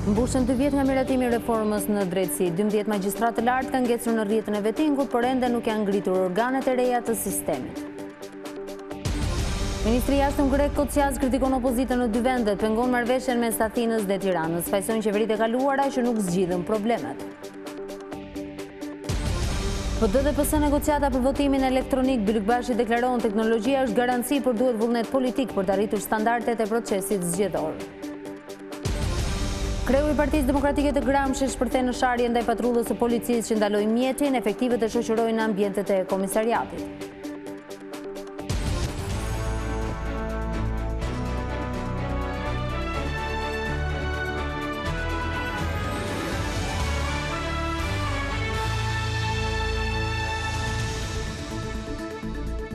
Mbushën 2 vjet nga miratimi i reformës në drejtësi. 12 magjistratë të lartë kanë ngecur në rrjetën e vettingut, por ende nuk janë ngritur organet e reja të sistemit. Ministri i Jashtëm Korrik kritikon opozitën në 2 vende, pengon marrëveshjen mes Athinës dhe Tiranës, fajson qeveritë e kaluara që nuk zgjidhin problemet. PD dhe PS negociata për votimin elektronik. Bylukbashi deklaron teknologjia është garanci, por duhet vullnet politik për të arritur standardet e procesit zgjedhor. Kreu i Partisë Demokratike të Gramshit shpërthen në sharje ndaj patrullës së policisë që ndaloi mjetin, efektivet e shoqërojnë në ambientet e komisariatit.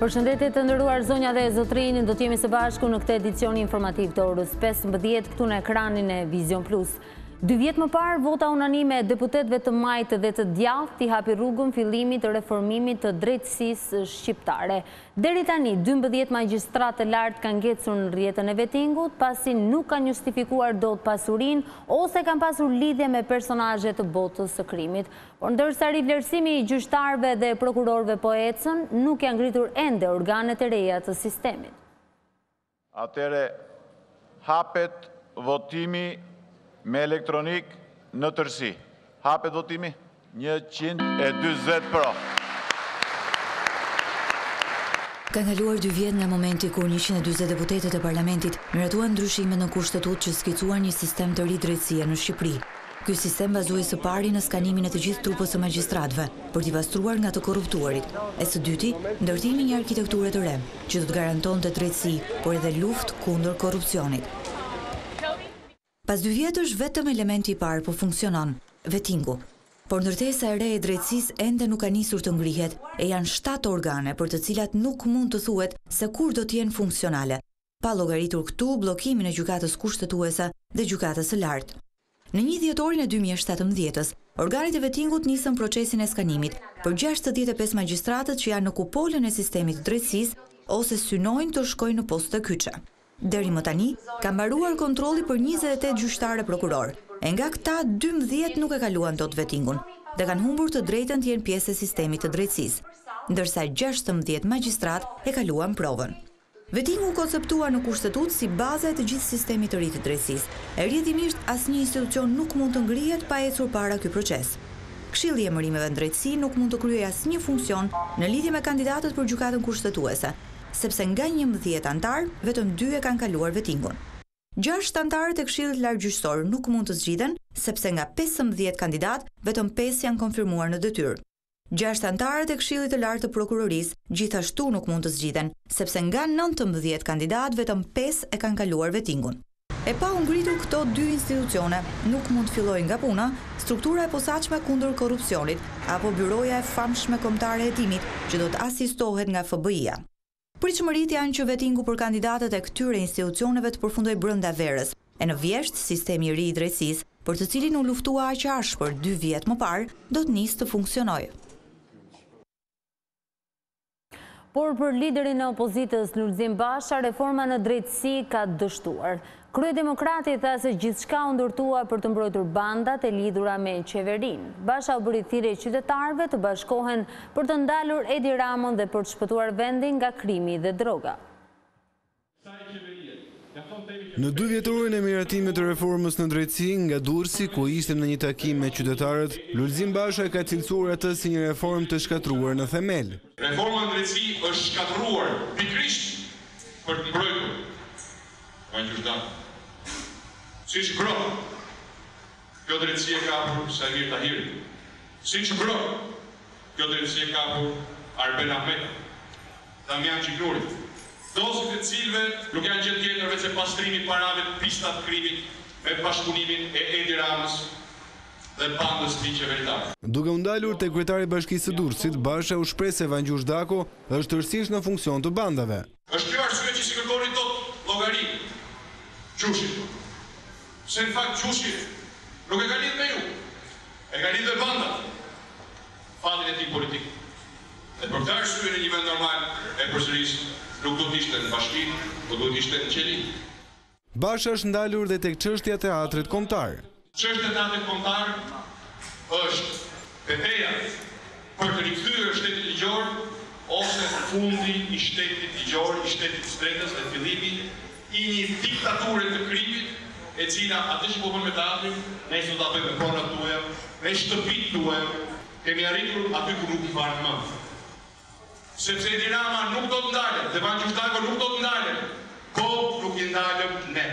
Përshëndetje të nderuar zonja dhe zotrinj, do të jemi së bashku në këtë edicion informativ të orës 15 këtu në ekranin e Vizion Plus. 2 vjet më parë, vota unanime e deputetëve të majtë dhe të djathtë i hapi rrugën fillimit të reformimit të drejtësisë shqiptare. Deri tani, 12 magjistratë të lartë kanë ngecur në rrjetën e vettingut, pasi nuk kanë justifikuar dot pasurinë ose kanë pasur lidhje me personazhe të botës së krimit. Por ndërsa rivlerësimi i gjyqtarëve dhe prokurorëve po ecën, nuk janë ngritur ende organet e reja të sistemit. Atëre hapet votimi me elektronik në tërësi. Hapet votimi 140 pro. Ka kaluar 2 vjet nga momenti kur 140 deputetët e parlamentit miratuan ndryshimet në kushtetut që skicuan një sistem të ri drejtësie në Shqipëri. Ky sistem bazohej së pari në skanimin e të gjithë trupës së magjistratëve për t'i pastruar nga të korruptuarit, e së dyti ndërtimi një arkitekture të re që do të garantonte drejtësi, por edhe luftë kundër korrupsionit. Pas 2 vjetësh vetëm elementi i parë po funksionon, vettingu. Por ndërtesa e re e drejtësisë ende nuk ka nisur të ngrihet e janë 7 organe për të cilat nuk mund të thuhet se kur do të jenë funksionale, pa llogaritur këtu bllokimin e gjykatës kushtetuese dhe gjykatës së lartë. Në 1 dhjetorin e 2017-s, organet e vettingut nisën procesin e skanimit për 65 magjistratët që janë në kupolën e sistemit të drejtësisë ose synojnë të shkojnë në postë të kyçe. Deri më tani, ka mbaruar kontrolli për 28 gjyqtarë prokuror, e nga këta 12 nuk e kaluan dot vettingun dhe kanë humbur të drejtën të jenë pjesë e sistemit të drejtësisë, ndërsa 16 magjistrat e kaluan provën. Vettingu konceptua në kushtetut si baza e të gjithë sistemit të ri të drejtësisë, e rrjedhimisht asnjë institucion nuk mund të ngrihet pa ecur para ky proces. Këshilli i Emërimeve në drejtësi nuk mund të kryejë asnjë funksion në lidhje me kandidatët për gjykatën kushtetuese, sepse nga 11 antar, vetëm 2 e kanë kaluar vettingun. 6 antarët e Këshillit Lartgjyqësor nuk mund të zgjidhen, sepse nga 15 kandidat, vetëm 5 janë konfirmuar në detyrë. 6 antarët e Këshillit të Lartë të Prokurorisë gjithashtu nuk mund të zgjidhen, sepse nga 19 kandidat, vetëm 5 e kanë kaluar vettingun. E pa u ngritur këto 2 institucione, nuk mund të fillojë nga puna struktura e posaçme kundër korrupsionit apo byroja e famshme kombëtare e hetimit që do të asistohet nga FBI-ja. Pritshmëritë janë që vettingu për kandidatët e këtyre institucioneve të përfundojë brenda verës, e në vjesht sistemi i ri i drejtësisë, për të cilin u luftua aq ashpër 2 vjet më parë, do të nisë të funksionojë. Por për liderin e opozitës Lulzim Basha, reforma në drejtësi ka dështuar. Kryedemokrati tha se gjithçka u ndërtua për të mbrojtur bandat e lidhura me qeverinë. Basha u bëri thirrje qytetarëve të bashkohen për të ndalur Edi Ramën dhe për të shpëtuar vendin nga krimi dhe droga. Në 2 vjetorin e miratimit të reformës në drejtësi, nga Durrësi, ku ishte në një takim me qytetarët, Lulzim Basha ka cilësuar atë si një reformë të shkatruar në themel. Reforma në drejtësi është shkatruar pikërisht për të mbrojtur gjyqtarët. Siç ngroh, kjo drejtësi e kapur Samir Tahiri. Siç ngroh, kjo drejtësi e kapur Arben Ahmeta, Damian Gjignurit. Dosit e cilve nuk janë gjë tjetër veç se pastrimi parave të pistat të krimit me bashkëpunimin e Edi Ramës dhe bandës të qeveritare. Duke u ndalur te kryetari i Bashkisë së Durrësit, Basha u shpreh se Vangjush Dako është tërësisht në funksion të bandave. Është kjo arsye që si kërkoni dot llogari Gjushit. Se në fakt Gjushi nuk e ka lidhur me ju, e ka lidhur me bandat. Fatin e tij politik. Dhe për këtë arsye në një vend normal e përsëris nuk do të ishte në bashki, po do të ishte në qeli. Basha është ndalur dhe tek çështja e teatrit kombëtar. Çështja e kombëtar është veteja për të rikthyer shtetin ligjor ose fundi i shtetit ligjor, i shtetit shtretës dhe fillimi i një diktature të krimit, e cila atë që po bën me teatrin, ne do ta bëjmë me pronat tuaja, me shtëpitë tuaja, kemi arritur aty ku nuk i varet më. Sepse Dinama nuk do të ndalet, dhe Vangjushtako nuk do të ndalet, nuk i ndalëm ne.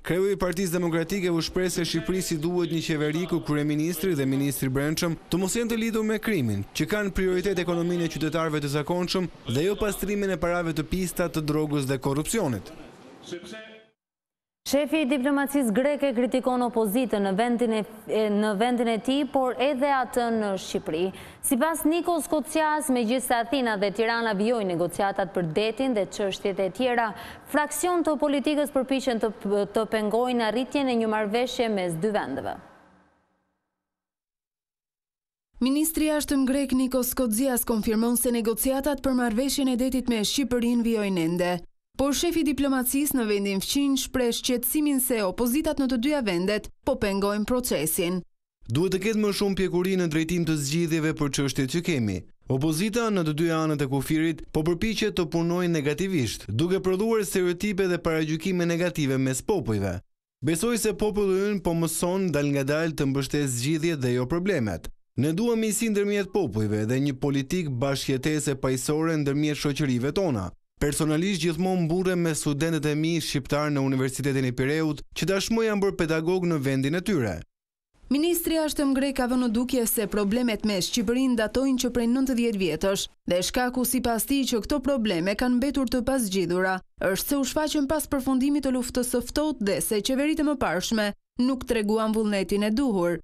Kreu i Partisë Demokratike u shpreh se Shqipërisë duhet një qeveri ku kryeministri dhe ministri i brendshëm të mos jenë të lidhur me krimin, që kanë prioritet ekonominë e qytetarëve të zakonshëm dhe jo pastrimin e parave të pista, të drogës dhe korrupsionit. Shefi i diplomacisë greke kritikon opozitën në vendin e tij, por edhe atë në Shqipëri. Sipas Nikos Kocias, megjithëse Athina dhe Tirana vijojnë negociatat për detin dhe çështjet e tjera, fraksion të politikës përpiqen të pengojnë arritjen e një marrëveshje mes dy vendeve. Ministri i Jashtëm grek Nikos Kocias konfirmon se negociatat për marrëveshjen e detit me Shqipërinë vijojnë ende. Por shefi diplomacisë në vendin fqin shpreh shqetësimin se opozitat në të dyja vendet po pengojnë procesin. Duhet të ketë më shumë pjekuri në drejtim të zgjidhjeve për çështjet që kemi. Opozita në të dyja anët e kufirit po përpiqet të punojë negativisht, duke prodhuar stereotipe dhe paragjykime negative mes popujve. Besoj se populli ynë po mëson dal ngadalë të mbështesë zgjidhjet dhe jo problemet. Ne duam njësi ndërmjet popujve dhe një politikë bashkëjetese paqësore ndërmjet shoqërive tona. Personalisht gjithmonë mburrem me studentët e mi shqiptar në Universitetin e Pireut, që tashmë janë bërë pedagog në vendin e tyre. Ministri i Jashtëm grek ka vënë në dukje se problemet me Shqipërinë datojnë që prej 90 vjetësh, dhe shkaku sipas tij që këto probleme kanë mbetur të pazgjidhura, është se u shfaqën pas përfundimit të luftës së ftohtë dhe se qeveritë e mëparshme nuk treguan vullnetin e duhur.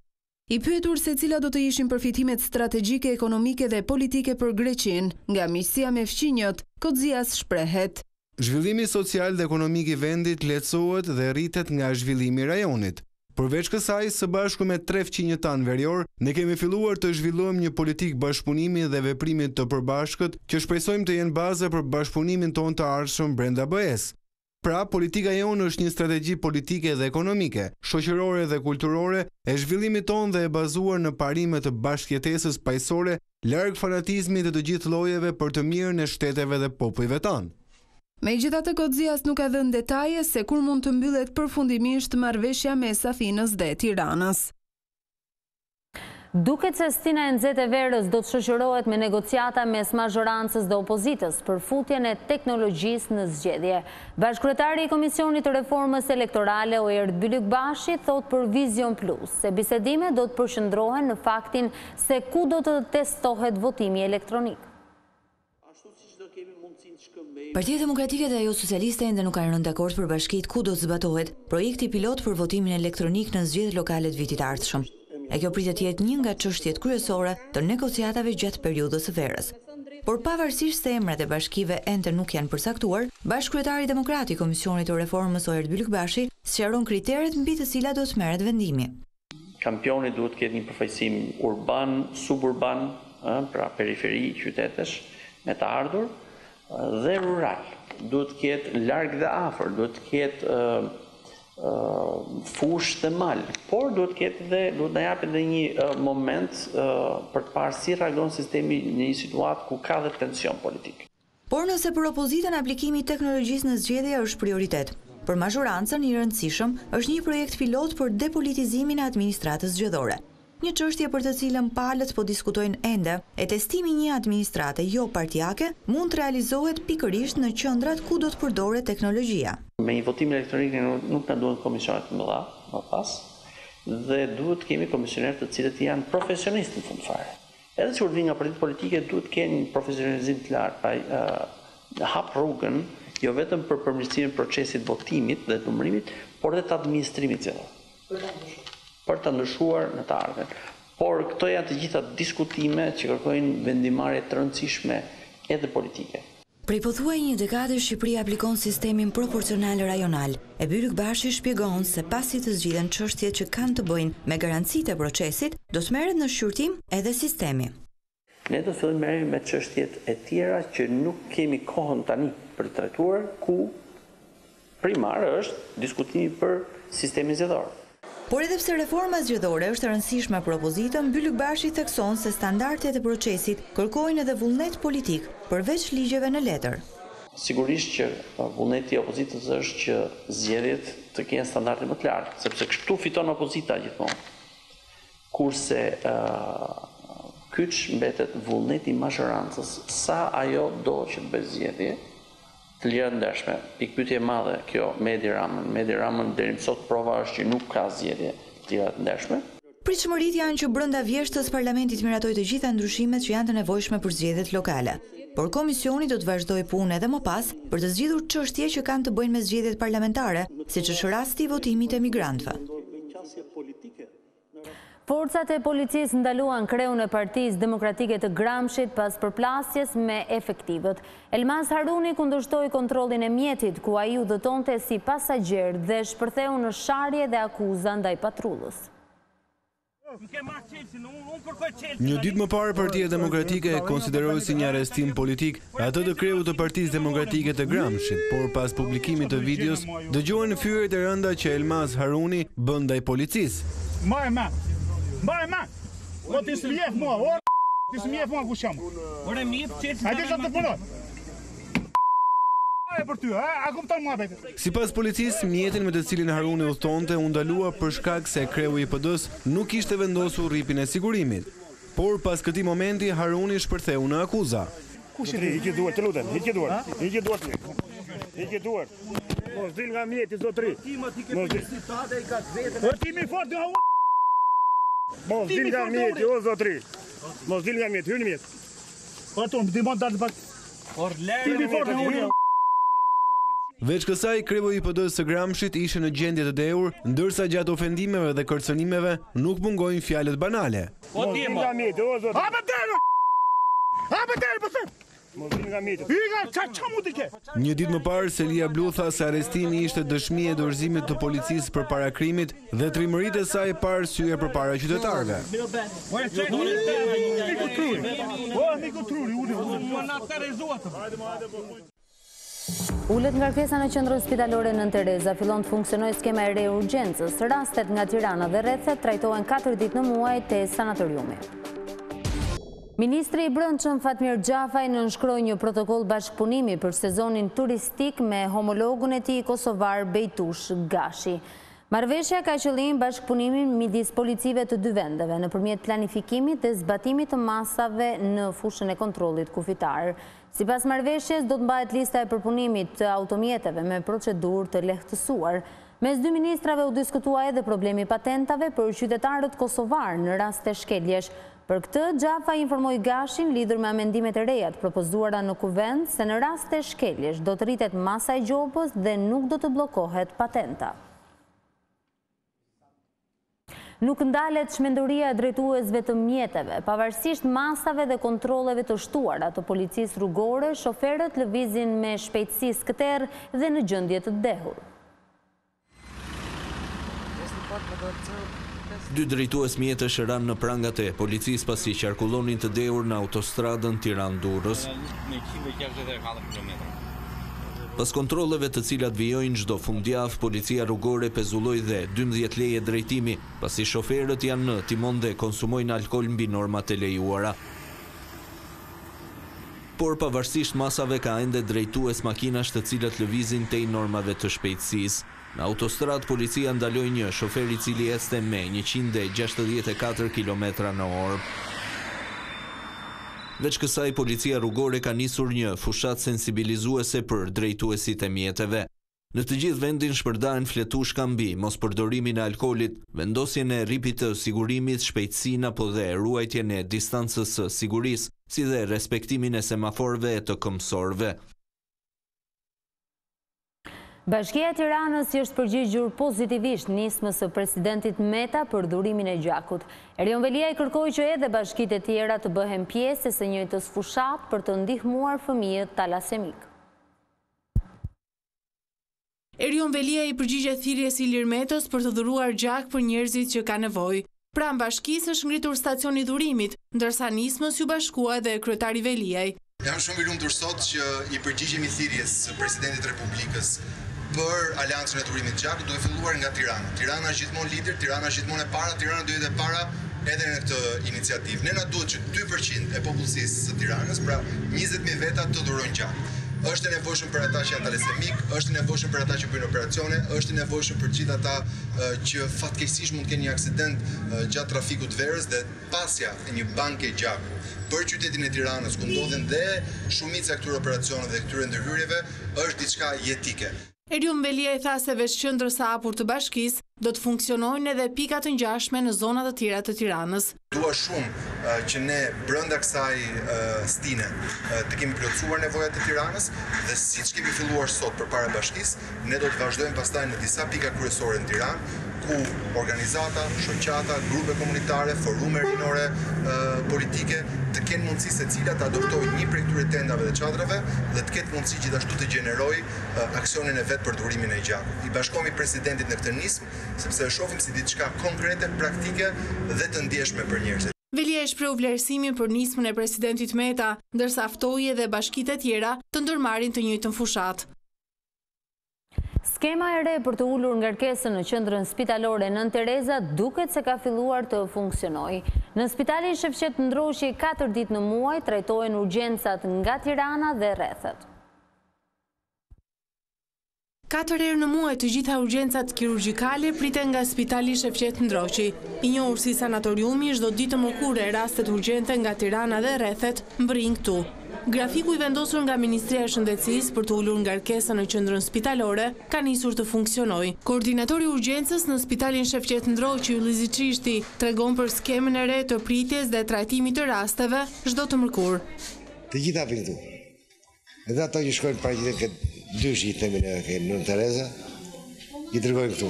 I pyetur se cilat do të ishin përfitimet strategjike, ekonomike dhe politike për Greqinë nga miqësia me fqinjët, Kocias shprehet. Zhvillimi social dhe ekonomik i vendit lehtësohet dhe rritet nga zhvillimi i rajonit. Përveç kësaj, së bashku me 3 fqinjëtan verior, ne kemi filluar të zhvillojmë një politikë bashkëpunimi dhe veprimit të përbashkët që shpresojmë të jenë baza për bashkëpunimin tonë të ardhshëm brenda BE-s. Pra, politika jonë është një strategji politike dhe ekonomike, shoqërore dhe kulturore, e zhvillimit tonë dhe e bazuar në parime të bashkëjetesës paqësore, larg fanatizmit të gjithë llojeve për të mirën e shteteve dhe popujve tanë. Megjithatë, Kocias nuk ka dhënë detaje se kur mund të mbyllet përfundimisht marrëveshja mes Athinës dhe Tiranës. Duket se Stina e nxehtë e verës do të shoqërohet me negociata mes mazhorancës dhe opozitës për futjen e teknologjisë në zgjedhje. Bashkëkryetari i Komisionit të Reformës Elektorale Oert Bylykbashi thot për Vizion Plus se bisedimet do të përqendrohen në faktin se ku do të testohet votimi elektronik. Partia Demokratike dhe ajo Socialiste ende nuk kanë rënë dakord për bashkitë ku do të zbatohet projekti pilot për votimin elektronik në zgjedhjet lokale të vitit ardhshëm. E kjo pritet të jetë një nga çështjet kryesore të negociatave gjatë periudhës së verës. Por pavarësisht se emrat e bashkive ende nuk janë përcaktuar, bashkëkryetari demokrat i Komisionit të Reformës Oert Bylykbashi sqaron kriteret mbi të cilat do të merret vendimi. Kampioni duhet të ketë një përfaqësim urban, suburban, pra periferi qytetesh me të ardhur, dhe rural. Duhet të ketë larg dhe afër, duhet të ketë fush dhe mal, por duhet na japë edhe një moment për të parë si reagon sistemi në një situatë ku ka dhe tension politik. Por nëse për opozitën aplikimi i teknologjisë në zgjedhje është prioritet, për mazhorancën i rëndësishëm është një projekt pilot për depolitizimin e administratës zgjedhore. Një çështje për të cilën palët po diskutojnë ende, e testimi një administrate jo partijake mund të realizohet pikërisht në qendrat ku do të përdoret teknologjia. Me një votim elektronik nuk na duhen komisionet të mëdha, më pas, dhe duhet të kemi komisionerë të cilët janë profesionistë në fund fare. Edhe që vjen nga partitë politike duhet të kenë një profesionalizim të lartë, hap rrugën jo vetëm për përmirësimin e procesit votimit dhe numërimit, por edhe të administrimit zgjedhor. Për të ndryshuar në të ardhmen. Por këto janë të gjitha diskutime që kërkojnë vendimarrje të rëndësishme edhe politike. Prej pothuaj një dekade Shqipëria aplikon sistemin proporcional rajonal. E Bylykbashi shpjegon se pasi të zgjidhen çështjet që kanë të bëjnë me garancitë e procesit, do të merret në shqyrtim edhe sistemi. Ne do të fillim merremi me çështjet e tjera që nuk kemi kohën tani për të trajtuar, ku primar është diskutimi për sistemin zgjedhor. Por edhe pse reforma zgjedhore është e rëndësishme për opozitën, Byllykbashi thekson se standardet e procesit kërkojnë edhe vullnet politik, përveç ligjeve në letër. Sigurisht që vullneti i opozitës është që zgjedhjet të kenë standarde më të lartë, sepse kështu fiton opozita gjithmonë. Kurse kyç mbetet vullneti i majorancës, sa ajo do që të bëjë zgjedhje të lira ndershme. Pikpyetje e madhe kjo me Edi Ramën. Me Edi Ramën deri më sot prova është që nuk ka zgjedhje të lira ndershme. Pritshmëritë janë që brenda vjeshtës parlamentit miratoi të gjitha ndryshimet që janë të nevojshme për zgjedhjet lokale. Por komisioni do të vazhdojë punë edhe më pas për të zgjidhur çështje që kanë të bëjnë me zgjedhjet parlamentare, siç është rasti i votimit të emigrantëve. Forcat e policisë ndaluan kreun e Partisë Demokratike të Gramshit pas përplasjes me efektivët. Elmas Haruni kundërshtoi kontrollin e mjetit ku ai udhëtonte si pasagjer dhe shpërtheu në sharje dhe akuza ndaj patrullës. Një ditë më parë Partia Demokratike e konsideroi si një arrestim politik atë të kreut të Partisë Demokratike të Gramshit, por pas publikimit të videos dëgjohen fyerjet e rënda që Elmas Haruni bën ndaj policisë. Mbaj me! O ti s'mjef mua, ti s'mjef mua ku jam. Ore mjef çet. Hajde sa të punoj. Për ty, a kupton mua vetë. Sipas policisë, mjetin me të cilin Haruni udhëtonte u ndalua për shkak se kreu i PD-s nuk kishte vendosur rripin e sigurimit. Por pas këtij momenti Haruni shpërtheu në akuza. Kush e hiqi duart, të lutem, hiqi duart. Hiqi duart. Hiqi duart. Mos dil nga mjeti zotri. Mos dil. O ti më fort nga unë. Mos dil nga mjeti, o zotri. Mos dil nga mjeti, hyr në mjet. O tu më dimon dal pak. Por lërë. Ti më fort nga unë. Veç kësaj, kreu i PD-s së Gramshit ishte në gjendje të dehur, ndërsa gjatë ofendimeve dhe kërcënimeve nuk mungojnë fjalët banale. O ti nga mjeti, o zotri. Ha më del, po them. Mos dil nga mjeti. Ç'a mund të ke? Një ditë më parë, Selia Blu tha se arrestimi ishte dëshmi e dorëzimit të policisë përpara krimit dhe trimëritë e saj pa arsye përpara qytetarëve. Ullet ngarkesa në qendrën spitalore Nën Tereza fillon të funksionojë skema e re e urgjencës. Rastet nga Tirana dhe rrethet trajtohen 4 ditë në muaj te sanatoriumi. Ministri i Brendshëm Fatmir Gjafaj nënshkroi një protokoll bashkëpunimi për sezonin turistik me homologun e tij kosovar Bejtush Gashi. Marrëveshja ka qëllim bashkëpunimin midis policive të dy vendeve nëpërmjet planifikimit dhe zbatimit të masave në fushën e kontrollit kufitar. Sipas marrëveshjes do të mbahet lista e përpunimit të automjeteve me procedurë të lehtësuar. Mes dy ministrave u diskutua edhe problemi patentave për qytetarët kosovar në rast të shkeljesh. Për këtë, Gjafa informoi Gashin lidhur me amendimet e reja të propozuara në kuvend se në rast të shkeljesh do të rritet masa e gjobës dhe nuk do të bllokohet patenta. Nuk ndalet shmenduria e drejtuesve të mjeteve. Pavarësisht masave dhe kontrolleve të shtuara të policisë rrugore, shoferët lëvizin me shpejtësi skëter dhe në gjendje të dehur. Dy drejtues mjetësh ranë në prangat e policisë pasi qarkullonin të dehur në autostradën Tiranë-Durrës. Pas kontrolleve të cilat vijojnë çdo fundjavë, policia rrugore pezulloi dhe 12 leje drejtimi, pasi shoferët janë në timon dhe konsumojnë alkool mbi normat e lejuara. Por pavarësisht masave ka ende drejtues makinash të cilat lëvizin tej normave të shpejtësisë. Në autostradë policia ndaloi një shofer i cili ecte me 164 km/h. Veç kësaj, policia rrugore ka nisur një fushat sensibilizuese për drejtuesit e mjeteve. Në të gjithë vendin shpërdahen fletushka mbi mos përdorimin e alkoolit, vendosjen e rripit të sigurimit, shpejtësinë apo dhe ruajtjen e distancës së sigurisë, si dhe respektimin e semaforëve e të këmbësorëve. Bashkia e Tiranës është përgjigjur pozitivisht nismës së presidentit Meta për dhurimin e gjakut. Erion Velia i kërkoi që edhe bashkitë e tjera të bëhen pjesë së njëjtës fushat për të ndihmuar fëmijët talasemik. Erion Velia i përgjigjet thirrjes së Ilir Metës për të dhuruar gjak për njerëzit që kanë nevojë. Pranë bashkisë është ngritur stacioni dhurimit, ndërsa nismës ju bashkua edhe kryetari Veliaj. Jam shumë i lumtur sot që i përgjigjemi thirrjes së presidentit të Republikës për Aleancën e Turimit të Gjakut duhet filluar nga Tirana. Tirana është gjithmonë lider, Tirana është gjithmonë e para, Tirana duhet e para edhe në këtë iniciativë. Ne na duhet që 2% e popullsisë së Tiranës, pra 20.000 veta të dhurojnë gjak. Është e nevojshëm për ata që janë talasemik, është e nevojshëm për ata që bëjnë operacione, është e nevojshëm për gjithë ata që fatkeqësisht mund të kenë një aksident gjatë trafikut verës dhe pasja e një banke gjaku për qytetin e Tiranës ku ndodhen dhe shumica e këtyre operacioneve dhe këtyre ndërhyrjeve është diçka jetike. Eriun Belia i tha se veç qendrës së hapur të bashkisë do të funksionojnë edhe pikat të ngjashme në zona të tjera të Tiranës. Dua shumë që ne brenda kësaj stine të kemi plotësuar nevojat e Tiranës dhe siç kemi filluar sot përpara bashkisë, ne do të vazhdojmë pastaj në disa pika kryesore në Tiranë, ku organizata, shoqata, grupe komunitare, forume rinore politike të kenë mundësi secila të adoptojë një prej këtyre tendave dhe çadrave dhe të ketë mundësi gjithashtu të gjenerojë aksionin e vet për dhurimin e gjakut. I bashkohemi presidentit në këtë nismë sepse e shohim si diçka konkrete, praktike dhe të ndjeshme për njerëzit. Velia e shprehu vlerësimin për nismën e presidentit Meta, ndërsa ftoi edhe bashkitë e tjera të ndërmarrin të njëjtën fushat. Skema e re për të ulur ngarkesën në qendrën spitalore Nën Tereza duket se ka filluar të funksionojë. Në spitalin Shefqet Ndroshi 4 ditë në muaj trajtohen urgjencat nga Tirana dhe rrethet. 4 herë në muaj të gjitha urgjencat kirurgjikale priten nga spitali Shefqet Ndroshi. I njohur si sanatoriumi, çdo ditë të mërkurë rastet urgjente nga Tirana dhe rrethet mbrin këtu. Grafiku i vendosur nga Ministria e Shëndetësisë për të ulur ngarkesën në qendrën spitalore ka nisur të funksionojë. Koordinatori i urgjencës në spitalin Shefqet Ndroshi, Yllizi Çishti, tregon për skemën e re të pritjes dhe trajtimit të rasteve çdo të mërkurë. Të gjitha vijnë këtu. Edhe ato që shkojnë para gjithë këtë dysh i themin e Nën Tereza, i dërgojnë këtu.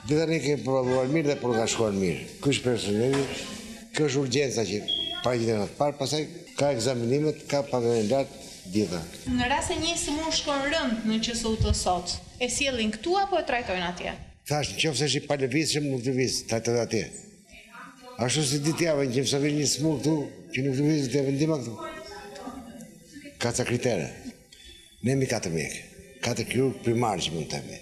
Dhe tani kemi provuar mirë dhe por ka shkuar mirë. Ky është personeli, kjo është urgjenca që para gjithë në të parë, pastaj ka ekzaminimet, ka pagën e lartë, gjitha. Në rast se një smur shkon rënd në QSU të sot, e sjellin këtu apo e trajtojnë atje? Thash, nëse është i palëvizshëm, nuk lëviz, trajtohet atje. Ashtu si ditëjavën që mësoj një smur këtu, që nuk lëviz të vendima këtu. Ka ca kritere. Ne mi 4 mjekë, 4 kirurg primarë që mund të themi,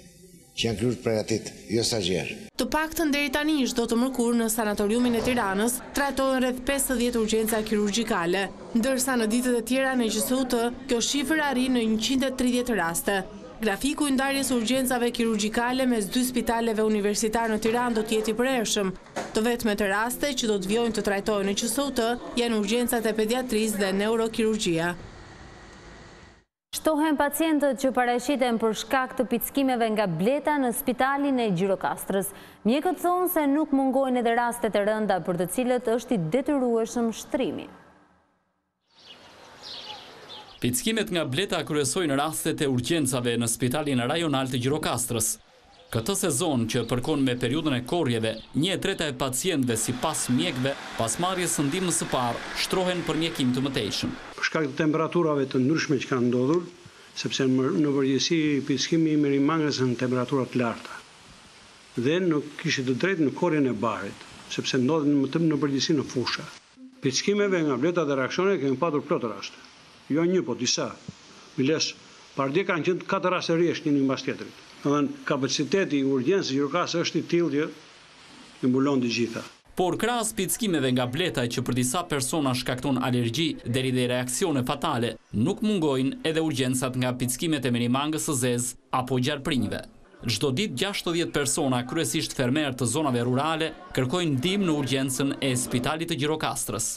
që janë kirurg pregatit, jo stagier. Të paktën deri tani çdo të mërkurë në sanatoriumin e Tiranës trajtohen rreth 50 urgjenca kirurgjikale, ndërsa në ditët e tjera në QSUT kjo shifër arrin në 130 raste. Grafiku i ndarjes urgjencave kirurgjikale mes 2 spitaleve universitar në Tiranë do të jetë i përhershëm. Të vetmet raste që do të vijojnë të trajtohen në QSUT janë urgjencat e pediatrisë dhe neurokirurgjia. Shtohen pacientët që paraqiten për shkak të pickimeve nga bleta në spitalin e Gjirokastrës. Mjekët thonë se nuk mungojnë edhe rastet e rënda për të cilët është i detyrueshëm shtrimi. Pickimet nga bleta kryesojnë rastet e urgjencave në spitalin rajonal të Gjirokastrës. Këtë sezon që përkon me periudhën e korjeve, 1/3 e pacientëve si pas mjekve, pas marrjes së ndihmës së parë, shtrohen për mjekim të mëtejshëm. Për shkak të temperaturave të ndryshme që kanë ndodhur, sepse në përgjithësi pickimi merr mangës në temperatura të larta. Dhe nuk kishte të drejtë në korjen e barit, sepse ndodhen në përgjithësi në fusha. Pickimeve nga bleta dhe reaksione kemi patur plot raste. Jo një, po disa. Miles, pardje kanë qenë 4 raste rresht një mbas tjetrit. Kapaciteti i urgjencës Gjirokastrës është i tillë që i mbulon të gjitha. Por krahas pickimeve nga bleta që për disa persona shkakton alergji deri dhe reaksione fatale, nuk mungojnë edhe urgjencat nga pickimet e merimangës së zezë apo gjarprinjve. Çdo ditë 60 persona, kryesisht fermerë të zonave rurale, kërkojnë ndihmë në urgjencën e spitalit të Gjirokastrës.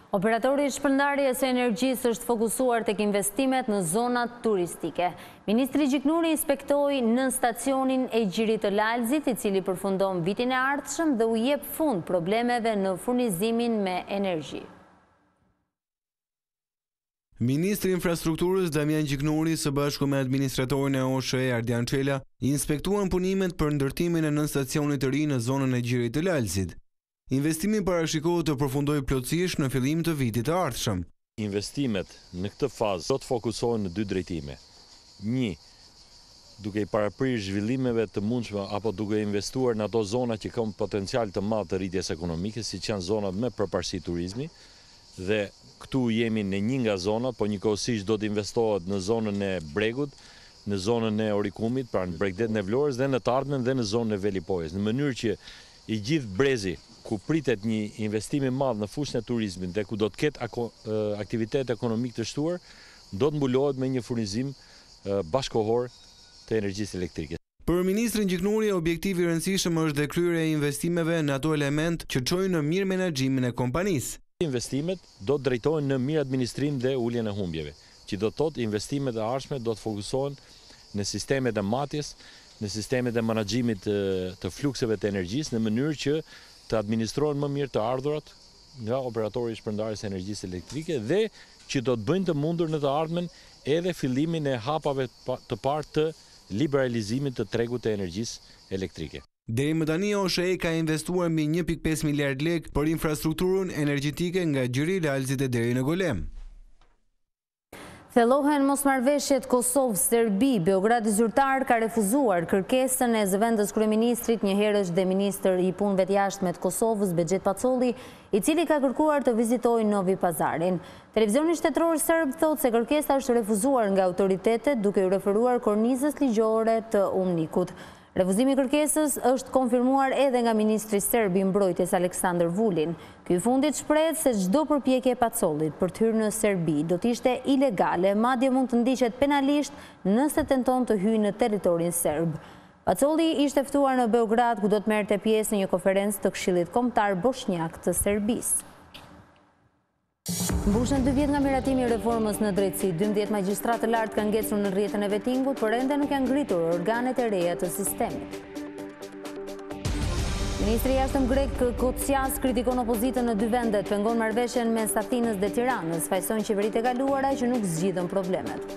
Operatori i shpërndarjes së energjisë është fokusuar tek investimet në zonat turistike. Ministri Gjiknuri inspektoi në stacionin e Gjirit të Lalzit, i cili përfundon vitin e ardhshëm dhe u jep fund problemeve në furnizimin me energji. Ministri i Infrastrukturës Damian Gjiknuri së bashku me administratorin e OSHE Ardian Çela inspektuan punimet për ndërtimin e nën stacionit të ri në zonën e Gjirit të Lalzit. Investimi parashikohet të përfundojë plotësisht në fillim të vitit të ardhshëm. Investimet në këtë fazë do të fokusohen në 2 drejtime. 1, duke i paraprirë zhvillimeve të mundshme apo duke investuar në ato zona që kanë potencial të madh të rritjes ekonomike, siç janë zonat me përparësi turizmi, dhe këtu jemi në një nga zonat, po njëkohësisht do të investohet në zonën e Bregut, në zonën e Orikumit, pra në bregdetin e Vlorës dhe në të ardhmen dhe në zonën e Velipojës, në mënyrë që i gjithë brezi ku pritet një investim i madh në fushën e turizmit dhe ku do të ketë aktivitet ekonomik të shtuar, do të mbulohet me një furnizim bashkëkohor të energjisë elektrike. Për ministrin Gjiknuri, objektivi i rëndësishëm është dhe kryerja e investimeve në ato element që çojnë në mirë menaxhimin e kompanisë. Investimet do të drejtohen në mirë administrim dhe uljen e humbjeve, që do të thotë investimet e ardhshme do të fokusohen në sistemet e matjes, në sistemet e menaxhimit të flukseve të energjisë, në mënyrë që të administrohen më mirë të ardhurat nga operatori i shpërndarjes së energjisë elektrike dhe që do të bëjnë të mundur në të ardhmen edhe fillimin e hapave të parë të liberalizimit të tregut të energjisë elektrike. Deri më tani OSHE ka investuar mbi 1.5 miliard lekë për infrastrukturën energjetike nga Gjiri, Lalzit e deri në Golem. Thellohen mosmarrëveshjet Kosovë-Serbi. Beogradi zyrtar ka refuzuar kërkesën e zëvendës kryeministrit, njëherësh dhe ministër i punëve të jashtme të Kosovës, Bexhet Pacoli, i cili ka kërkuar të vizitojë Novi Pazarin. Televizioni shtetëror serb thotë se kërkesa është refuzuar nga autoritetet duke u referuar kornizës ligjore të Umnikut. Refuzimi i kërkesës është konfirmuar edhe nga ministri serb i mbrojtjes Aleksandar Vulin. Ky i fundit shprehet se çdo përpjekje e Pacolit për të hyrë në Serbi do të ishte ilegale, madje mund të ndiqet penalisht nëse tenton të hyjë në territorin serb. Pacoli ishte ftuar në Beograd ku do të merrte pjesë në një konferencë të Këshillit Kombëtar Bosnjak të Serbisë. Mbushen 2 vjet nga miratimi i reformës në drejtësi. 12 magjistratë të lartë kanë ngecur në rrjetën e vettingut, por ende nuk janë ngritur organet e reja të sistemit. Ministri i jashtëm grek Kocias kritikon opozitën në 2 vendet, pengon marrëveshjen mes Atinës dhe Tiranës, fajsojnë qeveritë e kaluara që nuk zgjidhen problemet.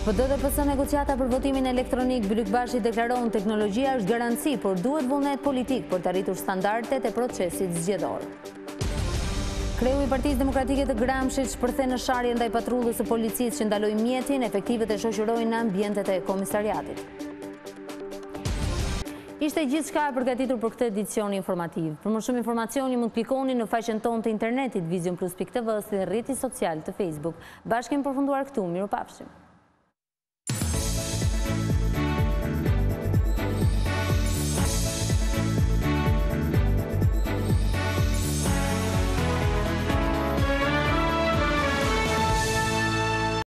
PD dhe PS negociata për votimin elektronik. Bylykbashi deklaron teknologjia është garanci, por duhet vullnet politik për të arritur standardet e procesit zgjedhor. Kreu i Partisë Demokratike të Gramshit shpërthe në sharje ndaj patrullës së policisë që ndaloi mjetin, efektivet e shoqërojnë në ambientet e komisariatit. Ishte gjithçka e përgatitur për këtë edicion informativ. Për më shumë informacioni mund të klikoni në faqen tonë të internetit vizion+.tv dhe rrjetin social të Facebook. Bashkë kemi përfunduar këtu, mirupafshim.